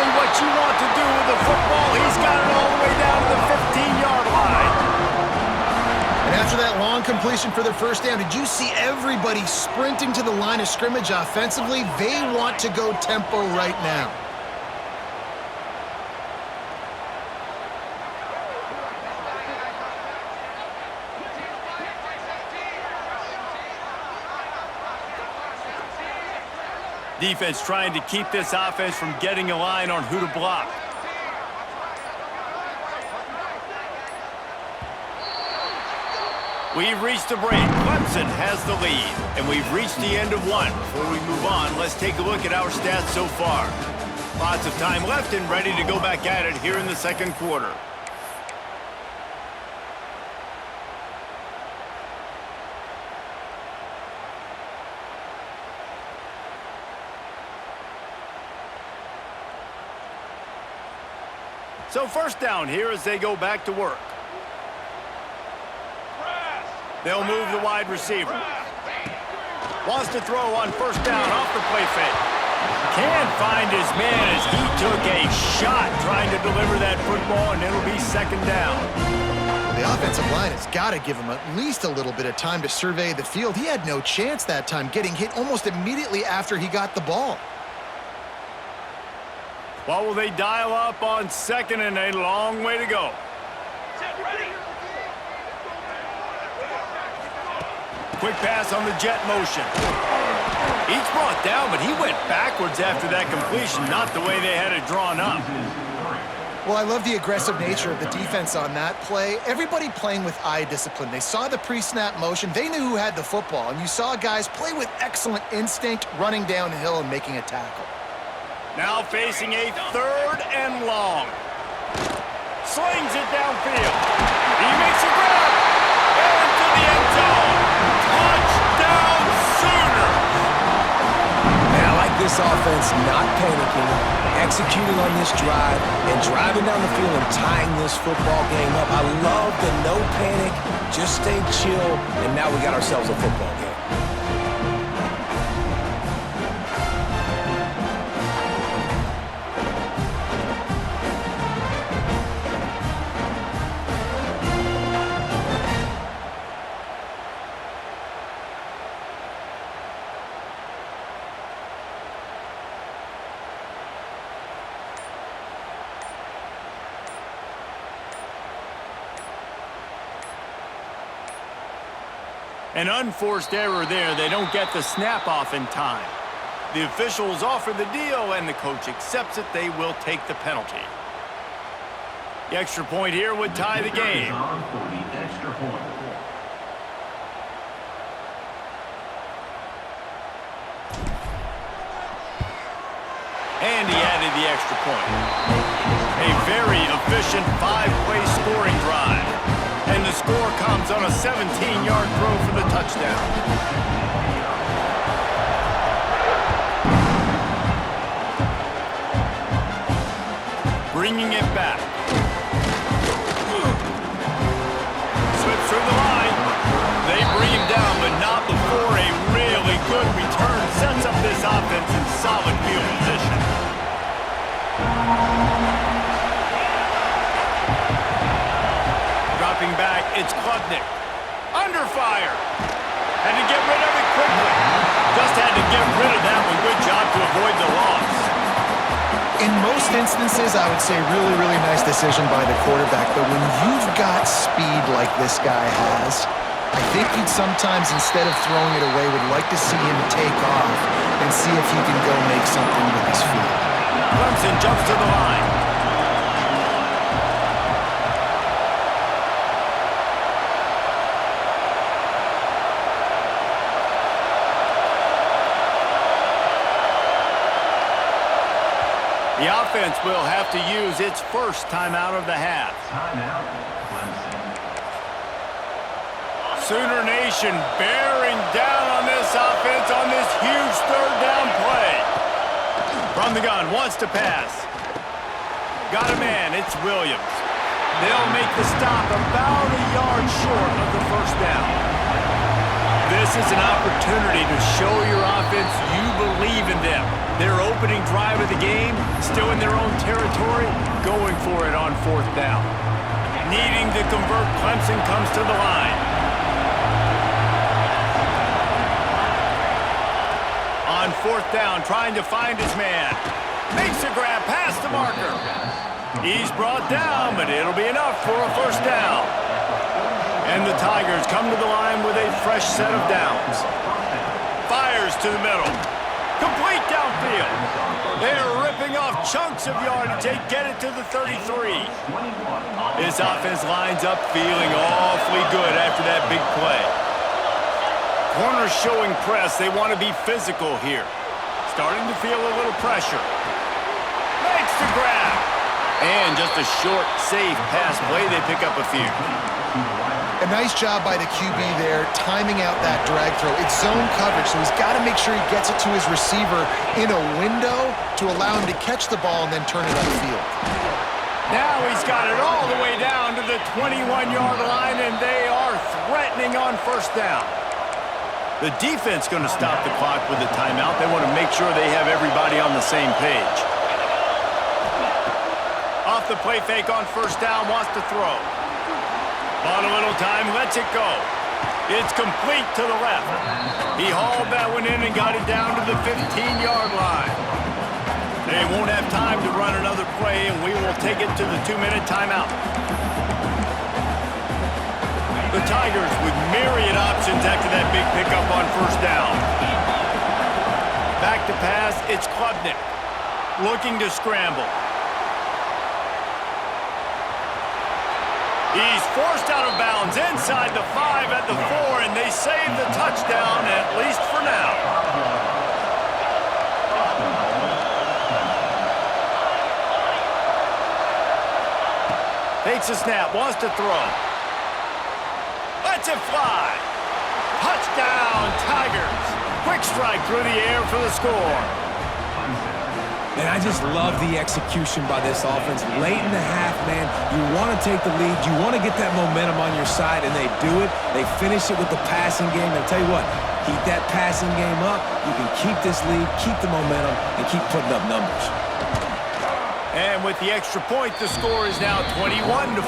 exactly what you want to do with the football. He's got it all the way down to the 15-yard line. And after that long completion for the first down, did you see everybody sprinting to the line of scrimmage offensively? They want to go tempo right now. Defense trying to keep this offense from getting a line on who to block. We've reached the break. Clemson has the lead, and we've reached the end of one. Before we move on, let's take a look at our stats so far. Lots of time left and ready to go back at it here in the second quarter. So first down here as they go back to work. They'll move the wide receiver. Wants to throw on first down off the play fake. Can't find his man as he took a shot trying to deliver that football, and it'll be second down. The offensive line has got to give him at least a little bit of time to survey the field. He had no chance that time, getting hit almost immediately after he got the ball. What will they dial up on second and a long way to go? Quick pass on the jet motion. He's brought down, but he went backwards after that completion, not the way they had it drawn up. Well, I love the aggressive nature of the defense on that play. Everybody playing with eye discipline. They saw the pre-snap motion. They knew who had the football, and you saw guys play with excellent instinct, running downhill and making a tackle. Now facing a third and long. Slings it downfield. He makes a grab. Into the end zone. Touchdown Sooners. Man, I like this offense not panicking, executing on this drive, and driving down the field and tying this football game up. I love the no panic, just stay chill, and now we got ourselves a football game. An unforced error there. They don't get the snap off in time. The officials offer the deal, and the coach accepts it. They will take the penalty. The extra point here would tie the game. And he added the extra point. A very efficient 5-play scoring drive. And the score comes on a 17-yard throw for the touchdown. Bringing it back. Slips through the line. They bring him down, but not before a really good return sets up this offense in solid field position. Dropping back, it's Klubnik. Under fire. Had to get rid of it quickly. Just had to get rid of that one. Good job to avoid the loss. In most instances, I would say really nice decision by the quarterback. But when you've got speed like this guy has, I think you'd sometimes, instead of throwing it away, would like to see him take off and see if he can go make something with his feet. Clemson jumps to the line. The offense will have to use its first timeout of the half. Timeout, Clemson. Sooner Nation bearing down on this offense on this huge third down play. From the gun, wants to pass. Got a man, it's Williams. They'll make the stop about a yard short of the first down. This is an opportunity to show your offense you believe in them. Their opening drive of the game, still in their own territory, going for it on 4th down. Needing to convert, Clemson comes to the line. On 4th down, trying to find his man. Makes a grab past the marker. He's brought down, but it'll be enough for a 1st down. And the Tigers come to the line with a fresh set of downs. Fires to the middle. Complete downfield. They're ripping off chunks of yardage. They get it to the 33. This offense lines up feeling awfully good after that big play. Corners showing press. They want to be physical here. Starting to feel a little pressure. Makes the grab. And just a short, safe pass play. They pick up a few. A nice job by the QB there, timing out that drag throw. It's zone coverage, so he's got to make sure he gets it to his receiver in a window to allow him to catch the ball and then turn it upfield. Now he's got it all the way down to the 21-yard line, and they are threatening on 1st down. The defense going to stop the clock with a timeout. They want to make sure they have everybody on the same page. Off the play fake on 1st down, wants to throw. On a little time, lets it go. It's complete to the left. He hauled that one in and got it down to the 15-yard line. They won't have time to run another play, and we will take it to the 2-minute timeout. The Tigers with myriad options after that big pickup on 1st down. Back to pass, it's Klubnik. Looking to scramble. He's forced out of bounds inside the 5 at the 4, and they save the touchdown, at least for now. Takes a snap, wants to throw. Lets it fly. Touchdown, Tigers. Quick strike through the air for the score. And I just love the execution by this offense. Late in the half, man, you want to take the lead. You want to get that momentum on your side, and they do it. They finish it with the passing game. I'll tell you what, keep that passing game up. You can keep this lead, keep the momentum, and keep putting up numbers. And with the extra point, the score is now 21-14.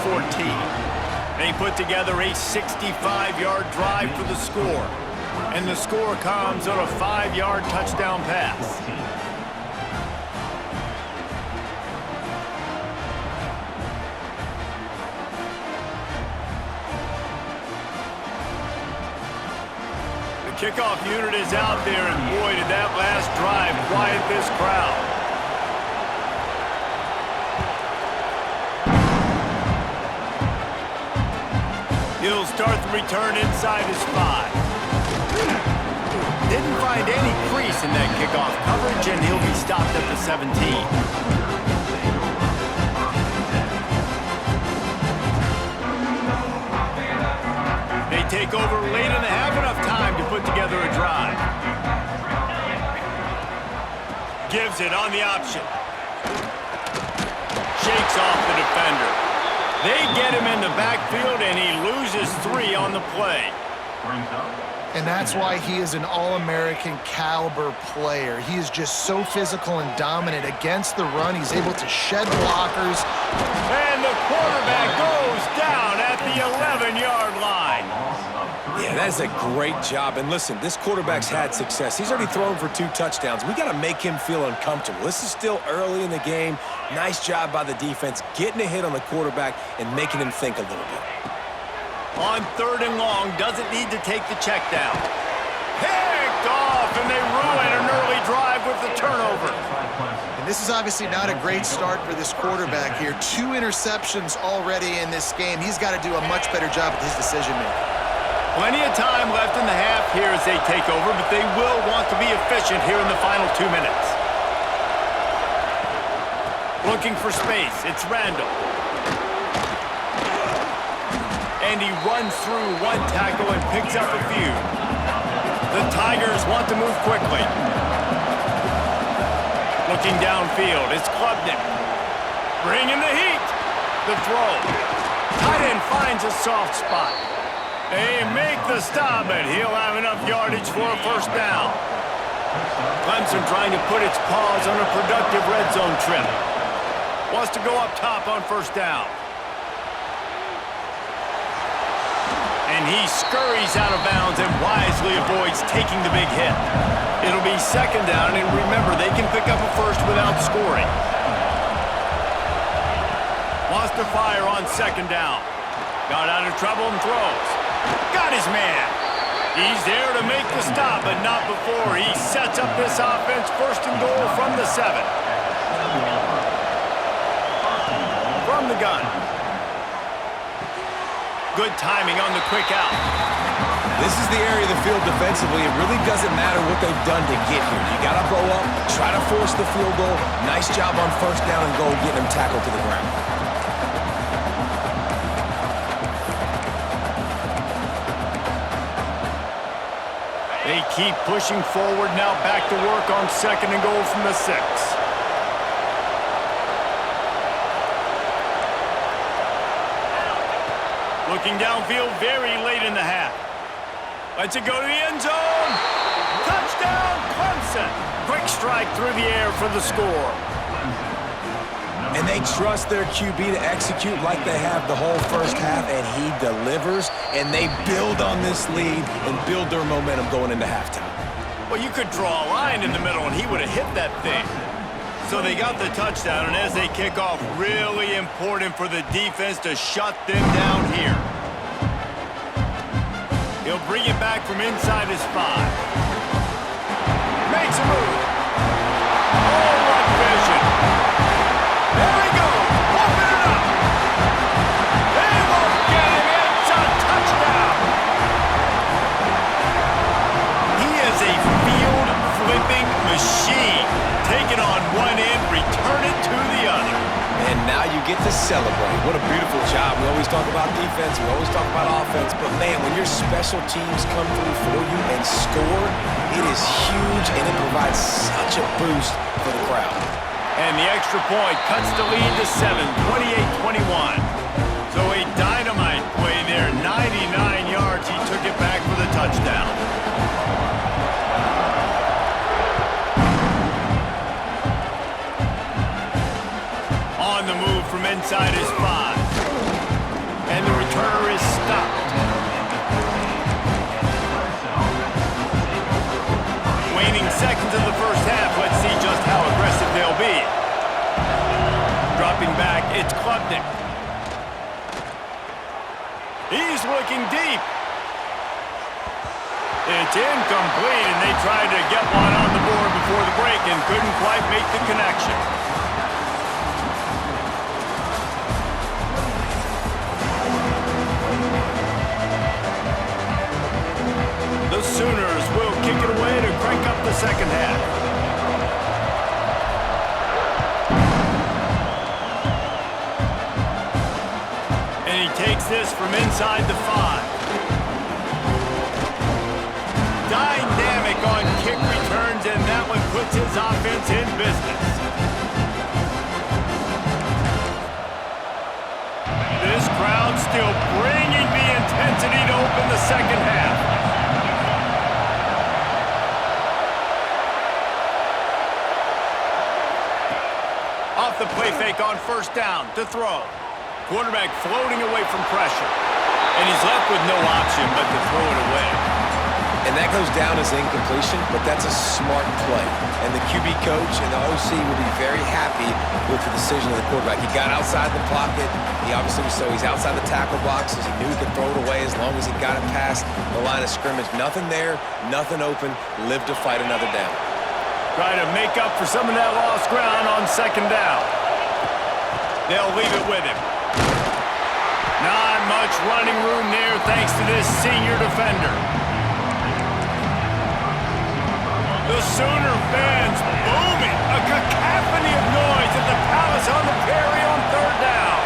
They put together a 65-yard drive for the score. And the score comes on a 5-yard touchdown pass. Kickoff unit is out there, and boy, did that last drive quiet this crowd. He'll start the return inside his 5. Didn't find any crease in that kickoff coverage, and he'll be stopped at the 17. Take over late in the half, enough time to put together a drive. Gives it on the option. Shakes off the defender. They get him in the backfield, and he loses 3 on the play. And that's why he is an All-American caliber player. He is just so physical and dominant against the run. He's able to shed blockers. And the quarterback goes down at the 11-yard line. Yeah, that's a great job. And listen, this quarterback's had success. He's already thrown for 2 touchdowns. We got to make him feel uncomfortable. This is still early in the game. Nice job by the defense, getting a hit on the quarterback and making him think a little bit. On 3rd and long, doesn't need to take the check down. Picked off, and they ruin an early drive with the turnover. And this is obviously not a great start for this quarterback here. 2 interceptions already in this game. He's got to do a much better job with his decision-making. Plenty of time left in the half here as they take over, but they will want to be efficient here in the final 2 minutes. Looking for space, it's Randall. And he runs through 1 tackle and picks up a few. The Tigers want to move quickly. Looking downfield, it's Klubnik. Bringing the heat. The throw. Tight end finds a soft spot. They make the stop, but he'll have enough yardage for a 1st down. Clemson trying to put its paws on a productive red zone trip. Wants to go up top on first down. And he scurries out of bounds and wisely avoids taking the big hit. It'll be second down, and remember, they can pick up a first without scoring. Wants to fire on second down. Got out of trouble and throws. Got his man. He's there to make the stop, but not before he sets up this offense first and goal from the 7. From the gun. Good timing on the quick out. This is the area of the field defensively. It really doesn't matter what they've done to get here. You got to bow up, try to force the field goal. Nice job on first down and goal, getting them tackled to the ground. They keep pushing forward, now back to work on second and goal from the 6. Looking downfield very late in the half. Lets it go to the end zone. Touchdown, Clemson. Quick strike through the air for the score. And they trust their QB to execute like they have the whole first half, and he delivers, and they build on this lead and build their momentum going into halftime. Well, you could draw a line in the middle, and he would have hit that thing. So they got the touchdown, and as they kick off, really important for the defense to shut them down here. He'll bring it back from inside his 5. Makes a move. Oh, what vision. There he goes. Open it up. They won't get him. It's a touchdown. He is a field-flipping machine. Take it on one end, return it to the other. And now you get to celebrate. What a beautiful job. We always talk about defense, we always talk about offense, but man, when your special teams come through for you and score, it is huge, and it provides such a boost for the crowd. And the extra point cuts the lead to 7, 28-21. So a dynamite play there, 99 yards. He took it back for the touchdown. On the move from inside his 5. And the returner is stopped. Waning seconds in the first half. Let's see just how aggressive they'll be. Dropping back, it's Klubnik. He's looking deep. It's incomplete, and they tried to get one on the board before the break and couldn't quite make the connection. The Sooners will kick it away to crank up the second half. And he takes this from inside the 5. Dynamic on kick returns, and that one puts his offense in business. This crowd still bringing the intensity to open the second half. Off the play fake on first down to throw. Quarterback floating away from pressure. And he's left with no option but to throw it away. And that goes down as incompletion, but that's a smart play. And the QB coach and the OC will be very happy with the decision of the quarterback. He got outside the pocket. He obviously so he's outside the tackle boxes. He knew he could throw it away as long as he got it past the line of scrimmage. Nothing there, nothing open. Live to fight another down. Try to make up for some of that lost ground on second down. They'll leave it with him. Not much running room there thanks to this senior defender. The Sooner fans booming. A cacophony of noise at the Palace on the Prairie on third down.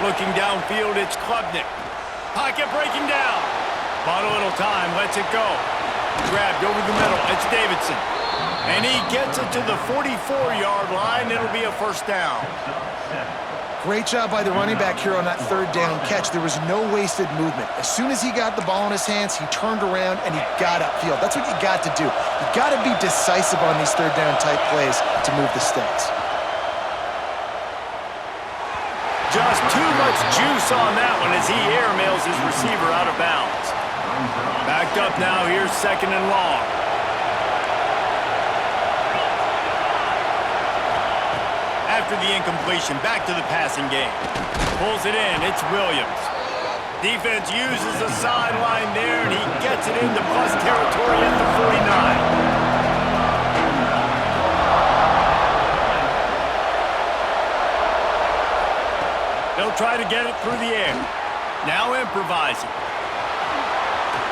Looking downfield, it's Klubnik. Pocket breaking down. Bought a little time, lets it go. Grabbed over the middle. It's Davidson. And he gets it to the 44-yard line. It'll be a first down. Great job by the running back here on that third down catch. There was no wasted movement. As soon as he got the ball in his hands, he turned around and he got upfield. That's what you got to do. You got to be decisive on these third down type plays to move the sticks. Just too much juice on that one as he airmails his receiver out of bounds. Backed up now, here's second and long. After the incompletion, back to the passing game. Pulls it in, it's Williams. Defense uses the sideline there, and he gets it into plus territory at the 49. They'll try to get it through the air. Now improvising.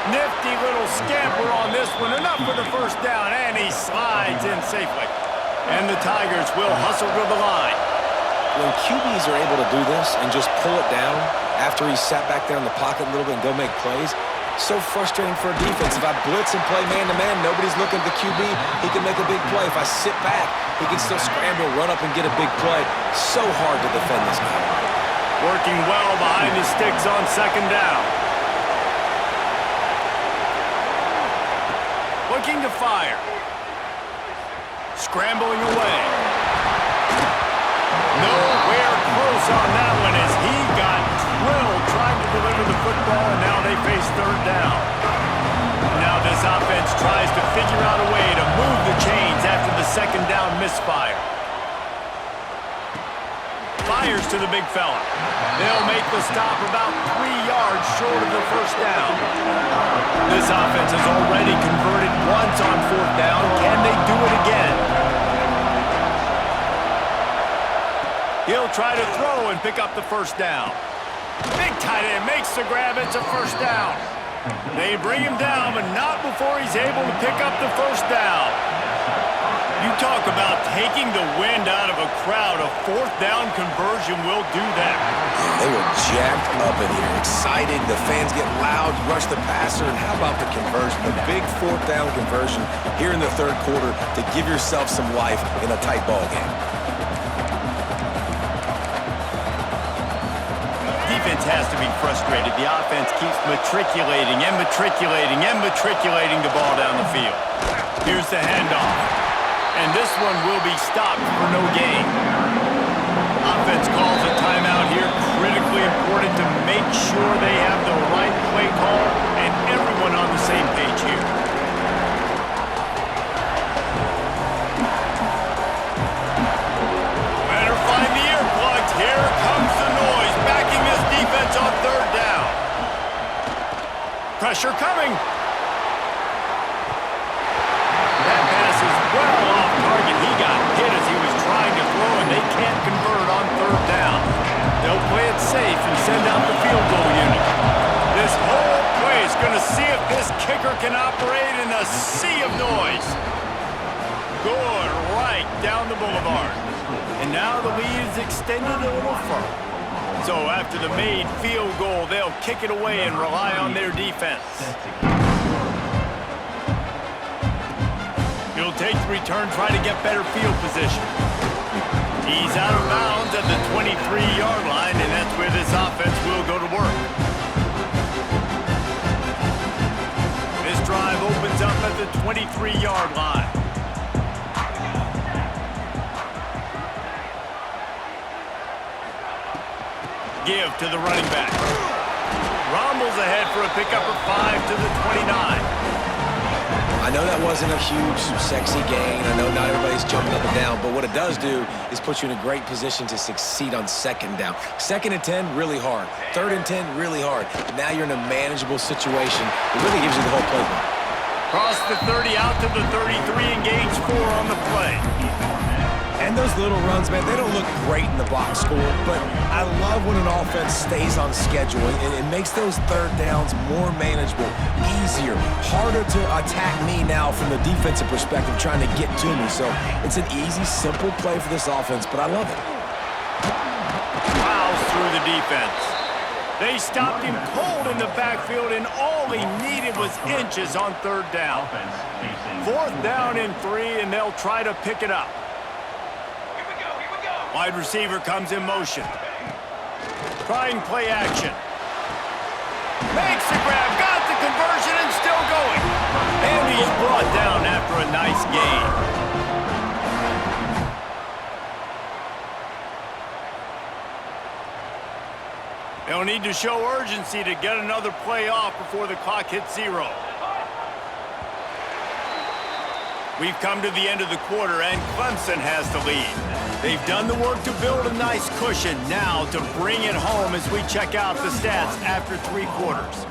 Nifty little scamper on this one. Enough for the first down, and he slides in safely. And the Tigers will hustle to the line. When QBs are able to do this and just pull it down after he's sat back there in the pocket a little bit and go make plays, so frustrating for a defense. If I blitz and play man-to-man, nobody's looking at the QB, he can make a big play. If I sit back, he can still scramble, run up, and get a big play. So hard to defend this guy. Working well behind the sticks on second down. Looking to fire. Scrambling away. Nowhere close on that one as he got drilled trying to deliver the football, and now they face third down. Now this offense tries to figure out a way to move the chains after the second down misfire. Fires to the big fella. They'll make the stop about 3 yards short of the first down. This offense has already converted once on fourth down. Can they do it again? He'll try to throw and pick up the first down. Big tight end makes the grab. It's a first down. They bring him down, but not before he's able to pick up the first down. You talk about taking the wind out of a crowd. A fourth down conversion will do that. They were jacked up in here, excited. The fans get loud, rush the passer, and how about the conversion? The big fourth down conversion here in the third quarter to give yourself some life in a tight ball game. Defense has to be frustrated. The offense keeps matriculating and matriculating and matriculating the ball down the field. Here's the handoff. And this one will be stopped for no gain. Offense calls a timeout here. Critically important to make sure they have the right play call and everyone on the same page here. Better find the earplugs. Here comes the noise. Backing this defense on third down. Pressure coming. That pass is well off target. He got hit as he was trying to throw, and they can't convert on third down. They'll play it safe and send out the field goal unit. This whole play is going to see if this kicker can operate in a sea of noise. Good, right down the boulevard. And now the lead is extended a little further. So after the made field goal, they'll kick it away and rely on their defense. He'll take the return, try to get better field position. He's out of bounds at the 23-yard line, and that's where this offense will go to work. This drive opens up at the 23-yard line. Give to the running back. Rumbles ahead for a pickup of 5 to the 29. I know that wasn't a huge, sexy gain. I know not everybody's jumping up and down, but what it does do is put you in a great position to succeed on second down. Second and 10, really hard. Third and 10, really hard. Now you're in a manageable situation. It really gives you the whole playbook. Cross the 30 out to the 33 and gains 4 on the play. And those little runs, man, they don't look great in the box score, but I love when an offense stays on schedule, and it makes those third downs more manageable, easier, harder to attack me now from the defensive perspective trying to get to me. So it's an easy, simple play for this offense, but I love it. Fouls through the defense. They stopped him cold in the backfield, and all he needed was inches on third down. Offense facing 4th down and 3, and they'll try to pick it up. Here we go. Wide receiver comes in motion. Trying play action. Makes the grab, got the conversion, and still going. And he's brought down after a nice gain. They'll need to show urgency to get another play off before the clock hits 0. We've come to the end of the quarter, and Clemson has the lead. They've done the work to build a nice cushion. Now to bring it home as we check out the stats after 3 quarters.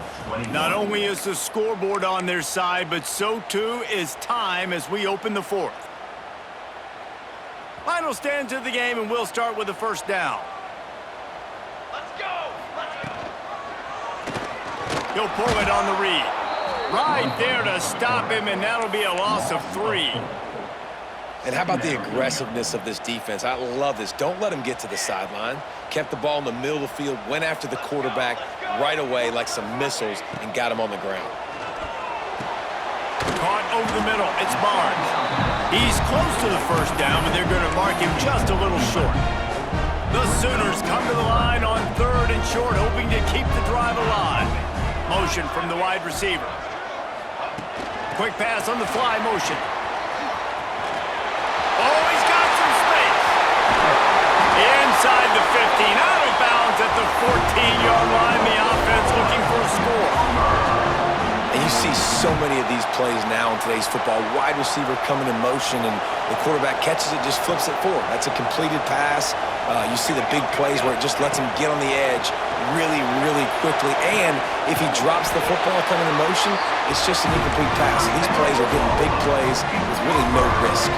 Not only is the scoreboard on their side, but so too is time as we open the 4th. Final stands of the game, and we'll start with the 1st down. He'll pull it on the read. Right there to stop him, and that'll be a loss of 3. And how about the aggressiveness of this defense? I love this. Don't let them get to the sideline. Kept the ball in the middle of the field, went after the quarterback right away like some missiles, and got him on the ground. Caught over the middle. It's Barnes. He's close to the 1st down, but they're going to mark him just a little short. The Sooners come to the line on 3rd and short, hoping to keep the drive alive. Motion from the wide receiver. Quick pass on the fly motion. Oh, he's got some space. Inside the 15, out of bounds at the 14-yard line. The offense looking for a score. And you see so many of these plays now in today's football. Wide receiver coming in motion, and the quarterback catches it, just flips it forward. That's a completed pass. You see the big plays where it just lets him get on the edge really, really quickly. And if he drops the football coming in motion, it's just an incomplete pass. These plays are getting big plays with really no risk.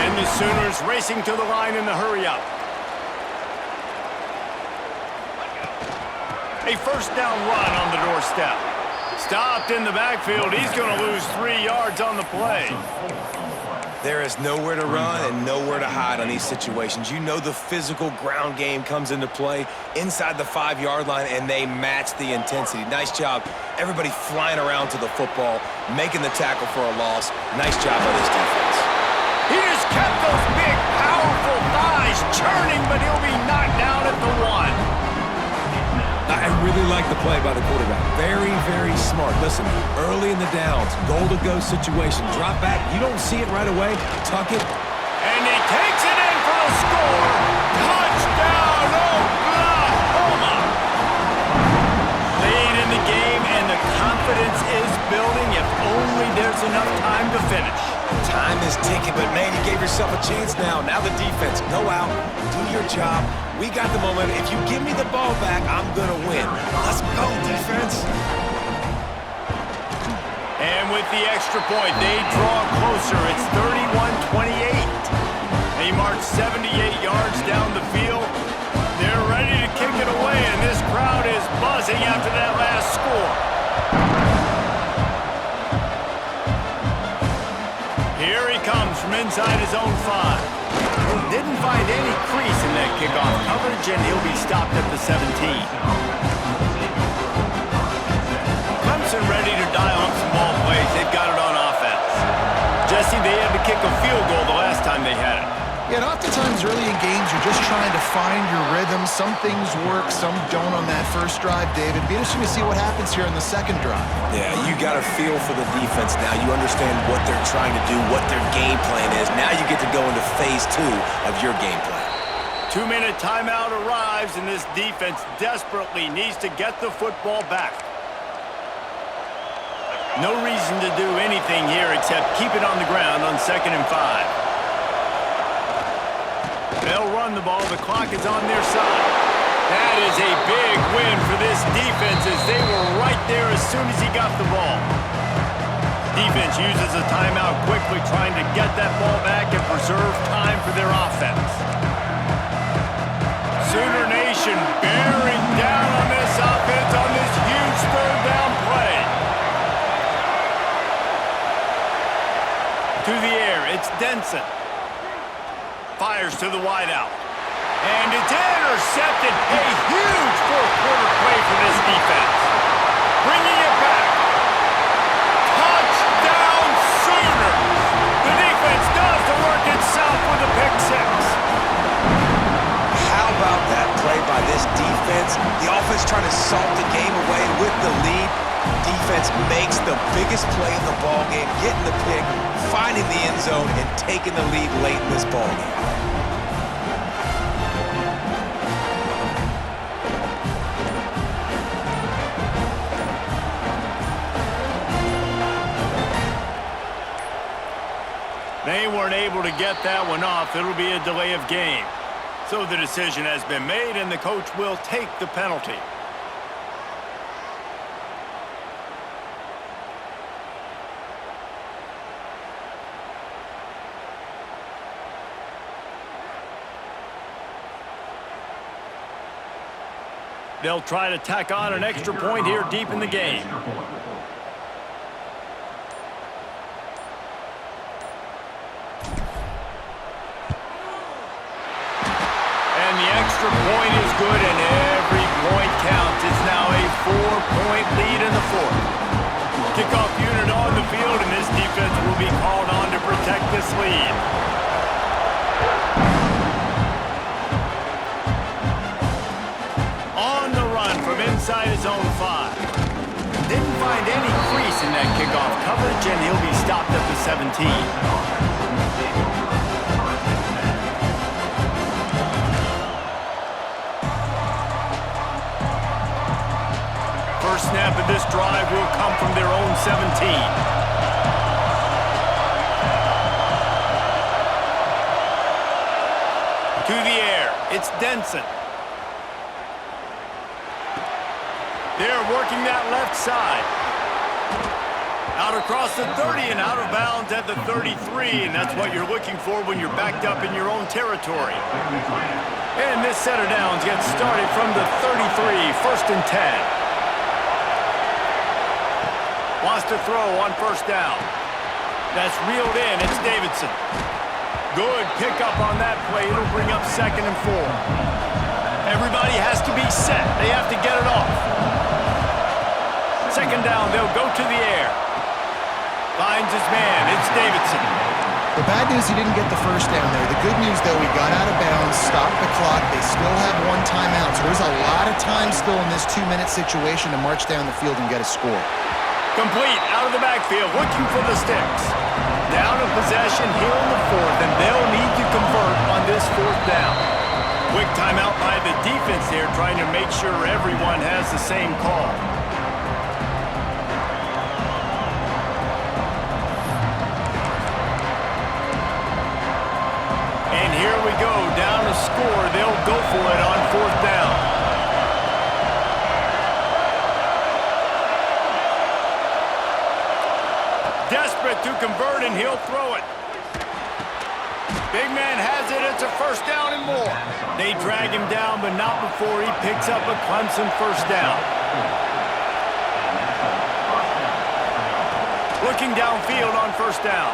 And the Sooners racing to the line in the hurry-up. A 1st down run on the doorstep. Stopped in the backfield. He's going to lose 3 yards on the play. There is nowhere to run and nowhere to hide on these situations. You know the physical ground game comes into play inside the 5-yard line, and they match the intensity. Nice job. Everybody flying around to the football, making the tackle for a loss. Nice job by this defense. He just kept those big, powerful thighs churning, but he'll be knocked down at the 1. I really like the play by the quarterback. Very, very smart. Listen, early in the downs, goal-to-go situation. Drop back. You don't see it right away. Tuck it. And he takes it in for a score. Touchdown, Oklahoma! Lead in the game, and the confidence is building if only there's enough time to finish. Time is ticking, but man, you gave yourself a chance now. Now the defense, go out, do your job. We got the moment. If you give me the ball back, I'm going to win. Let's go, defense. And with the extra point, they draw closer. It's 31-28. They march 78 yards down the field. They're ready to kick it away, and this crowd is buzzing after that last score. Here he comes from inside his own 5. Didn't find any crease in that kickoff coverage, and he'll be stopped at the 17. Clemson ready to dial up some ball plays. They've got it on offense. Jesse, they had to kick a field goal the last time they had it. Yeah, and oftentimes early in games, you're just trying to find your rhythm. Some things work, some don't on that first drive, David. Be interesting to see what happens here in the second drive. Yeah, you got a feel for the defense now. You understand what they're trying to do, what their game plan is. Now you get to go into phase 2 of your game plan. 2-minute timeout arrives, and this defense desperately needs to get the football back. No reason to do anything here except keep it on the ground on 2nd and 5. They'll run the ball. The clock is on their side. That is a big win for this defense as they were right there as soon as he got the ball. Defense uses a timeout quickly, trying to get that ball back and preserve time for their offense. Sooner Nation bearing down on this offense on this huge 3rd down play. To the air, it's Denson. Fires to the wideout. And it's intercepted. A huge fourth quarter play for this defense. Bringing it back. Touchdown Sooners. The defense does the work itself with a pick six. How about that play by this defense? The offense trying to salt the game away with the lead. Defense makes the biggest play of the ball game, getting the pick, finding the end zone, and taking the lead late in this ball game. They weren't able to get that one off. It'll be a delay of game. So the decision has been made, and the coach will take the penalty. They'll try to tack on an extra point here deep in the game. And the extra point is good, and every point counts. It's now a 4-point lead in the fourth. Kickoff unit on the field, and this defense will be called on to protect this lead. On the run from inside his own 5. Didn't find any crease in that kickoff coverage, and he'll be stopped at the 17. First snap of this drive will come from their own 17. To the air, it's Denson. They're working that left side. Out across the 30 and out of bounds at the 33, and that's what you're looking for when you're backed up in your own territory. And this set of downs gets started from the 33, first and 10. Wants to throw on first down. That's reeled in. It's Davidson. Good pickup on that play. It'll bring up 2nd and 4. Everybody has to be set. They have to get it off. 2nd down, they'll go to the air. Finds his man. It's Davidson. The bad news, he didn't get the first down there. The good news, though, he got out of bounds, stopped the clock. They still have 1 timeout, so there's a lot of time still in this 2-minute situation to march down the field and get a score. Complete out of the backfield, looking for the sticks. Down of possession here in the 4th, and they'll need to convert on this 4th down. Quick timeout by the defense there, trying to make sure everyone has the same call. And here we go, down to score. They'll go for it on 4th down. Desperate to convert, and he'll throw it. Big man has it. It's a first down and more. They drag him down, but not before he picks up a Clemson first down. Looking downfield on first down.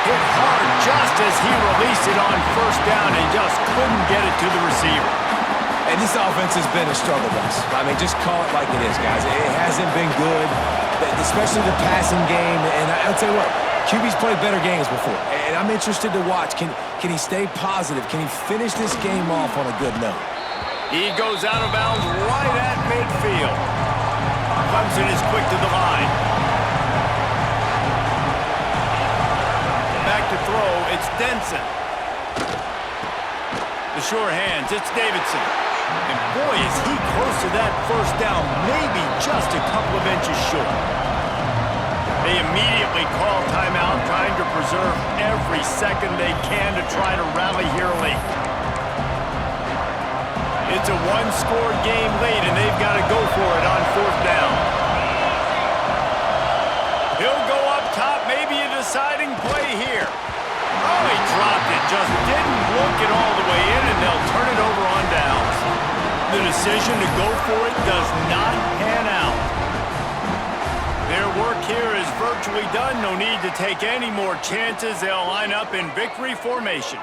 Hit hard just as he released it on first down and just couldn't get it to the receiver. And this offense has been a struggle bus. I mean, just call it like it is, guys. It hasn't been good, especially the passing game. And I'll tell you what, QB's played better games before. And I'm interested to watch. Can he stay positive? Can he finish this game off on a good note? He goes out of bounds right at midfield. Clemson is quick to the line. Back to throw, it's Denson. The sure hands, it's Davidson. And boy, is he close to that first down, maybe just a couple of inches short. They immediately call timeout, trying to preserve every second they can to try to rally here late. It's a one-score game late, and they've got to go for it on 4th down. He'll go up top, maybe a deciding play here. Oh, he dropped it, just didn't look it all the way in, and they'll turn it over on downs. The decision to go for it does not pan out. Their work here is virtually done. No need to take any more chances. They'll line up in victory formation.